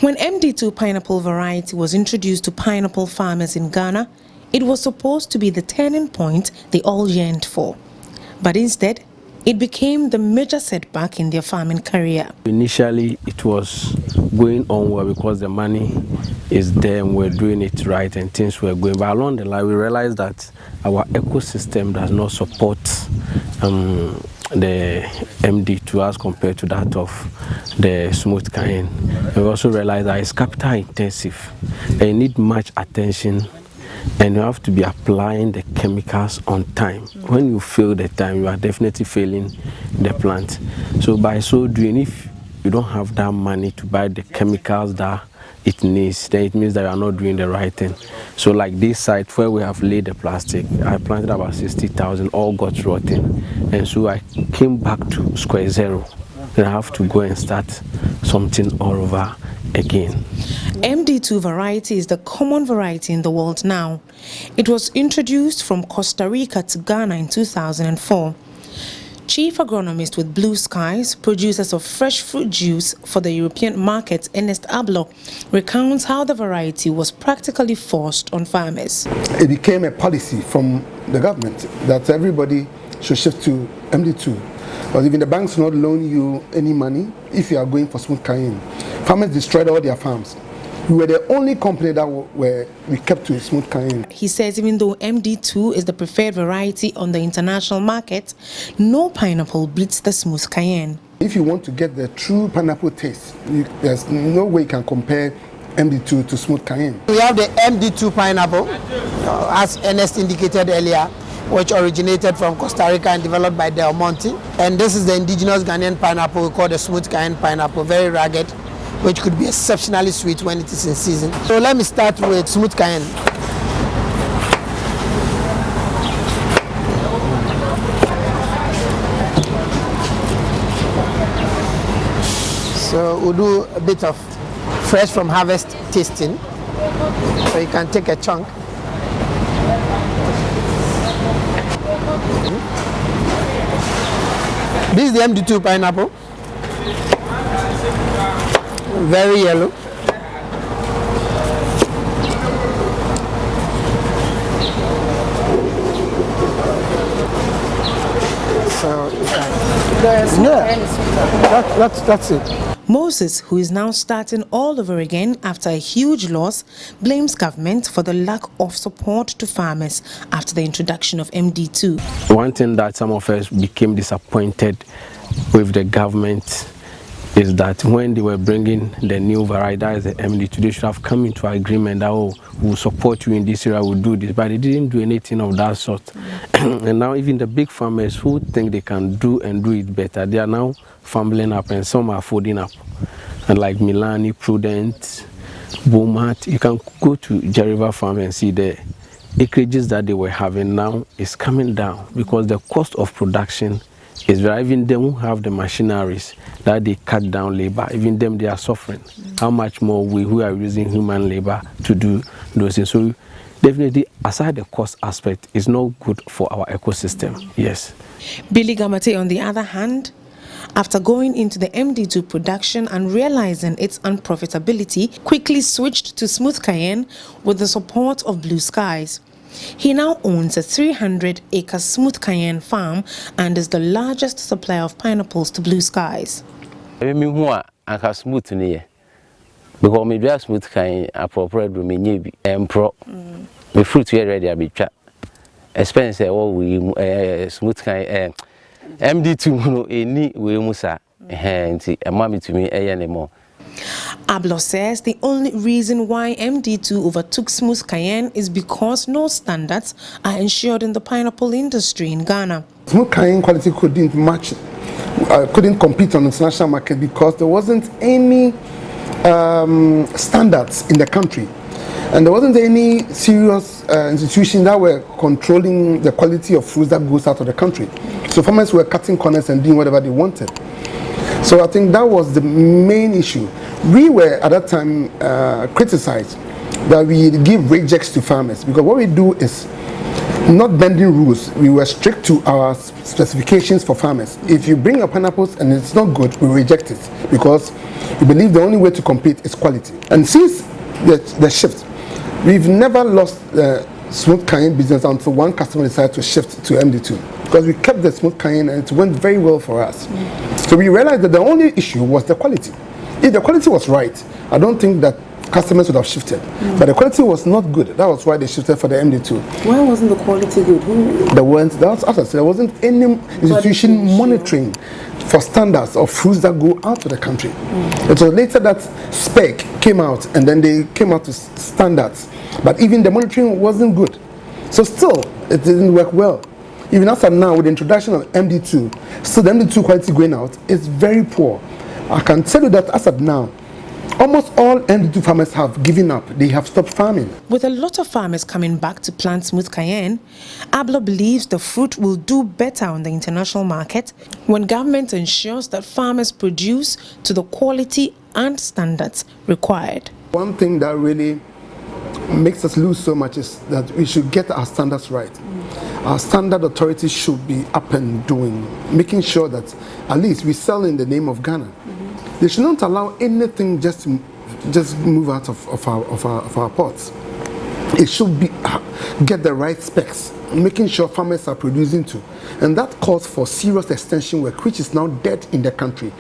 When MD2 pineapple variety was introduced to pineapple farmers in Ghana, it was supposed to be the turning point they all yearned for. But instead, it became the major setback in their farming career. Initially, it was going on well because the money is there and we're doing it right and things were going. But along the line, we realized that our ecosystem does not support the MD2 as compared to that of the smooth cayenne. We also realized that it's capital intensive and you need much attention and you have to be applying the chemicals on time. When you fail the time, you are definitely failing the plant. So by so doing, if you don't have that money to buy the chemicals that it needs, then it means that you are not doing the right thing. So like this site where we have laid the plastic, I planted about 60,000, all got rotten. And so I came back to square zero. Then I have to go and start something all over again. MD2 variety is the common variety in the world now. It was introduced from Costa Rica to Ghana in 2004. Chief agronomist with Blue Skies, producers of fresh fruit juice for the European market, Ernest Ablo, recounts how the variety was practically forced on farmers. It became a policy from the government that everybody should shift to MD2. Because even the banks will not loan you any money if you are going for smooth cayenne. Farmers destroyed all their farms. We were the only company that we kept to smooth cayenne. He says even though MD2 is the preferred variety on the international market, no pineapple beats the smooth cayenne. If you want to get the true pineapple taste, there's no way you can compare MD2 to smooth cayenne. We have the MD2 pineapple, as Ernest indicated earlier, which originated from Costa Rica and developed by Del Monte. And this is the indigenous Ghanaian pineapple we call the smooth cayenne pineapple, very rugged, which could be exceptionally sweet when it is in season. So let me start with smooth cayenne. So we'll do a bit of fresh from harvest tasting. So you can take a chunk. This is the MD2 pineapple. Very yellow. So yeah, that's it. Moses, who is now starting all over again after a huge loss, blames government for the lack of support to farmers after the introduction of MD2. One thing that some of us became disappointed with the government is that when they were bringing the new variety, that is the MD2, they should have come into agreement that, oh, we'll support you in this area, we'll do this, but they didn't do anything of that sort. And now even the big farmers who think they can do and do it better, they are now fumbling up and some are folding up. And like Milani, Prudent, Beaumont, you can go to Jeriva Farm and see the acreages that they were having now is coming down because the cost of production is very, even them who have the machineries that they cut down labor, even them they are suffering. How much more we who are using human labor to do those things. So definitely aside the cost aspect, it's not good for our ecosystem. Yes. Billy Gamate, on the other hand, after going into the MD2 production and realizing its unprofitability, quickly switched to smooth cayenne with the support of Blue Skies. He now owns a 300-acre smooth cayenne farm and is the largest supplier of pineapples to Blue Skies. Because maybe smooth cayenne appropriate do me and pro the fruit here ready a bit expensive we smooth cayenne MD2 no any we musa and a mommy to me anymore. Ablo says the only reason why MD2 overtook smooth cayenne is because no standards are ensured in the pineapple industry in Ghana. Smooth cayenne quality couldn't compete on the international market because there wasn't any standards in the country. And there wasn't any serious institution that were controlling the quality of fruits that goes out of the country. So farmers were cutting corners and doing whatever they wanted. So I think that was the main issue. We were at that time criticized that we give rejects to farmers because what we do is not bending rules. We were strict to our specifications for farmers. If you bring your pineapples and it's not good, we reject it because we believe the only way to compete is quality. And since the shift, we've never lost smooth cayenne business until one customer decided to shift to MD2, because we kept the smooth cayenne and it went very well for us. So we realized that the only issue was the quality. If the quality was right, I don't think that customers would have shifted. But the quality was not good. That was why they shifted for the MD2. Why wasn't the quality good? There wasn't any institution monitoring for standards of fruits that go out to the country. It was later that spec came out, and then they came out with standards. But even the monitoring wasn't good. So still, it didn't work well. Even as of now, with the introduction of MD2, still the MD2 quality going out is very poor. I can tell you that as of now, almost all MD2 farmers have given up. They have stopped farming. With a lot of farmers coming back to plant smooth cayenne, Ablo believes the fruit will do better on the international market when government ensures that farmers produce to the quality and standards required. One thing that really makes us lose so much is that we should get our standards right. Our standard authorities should be up and doing, making sure that at least we sell in the name of Ghana. They should not allow anything just move out of our ports. It should be get the right specs, making sure farmers are producing too. And that calls for serious extension work, which is now dead in the country.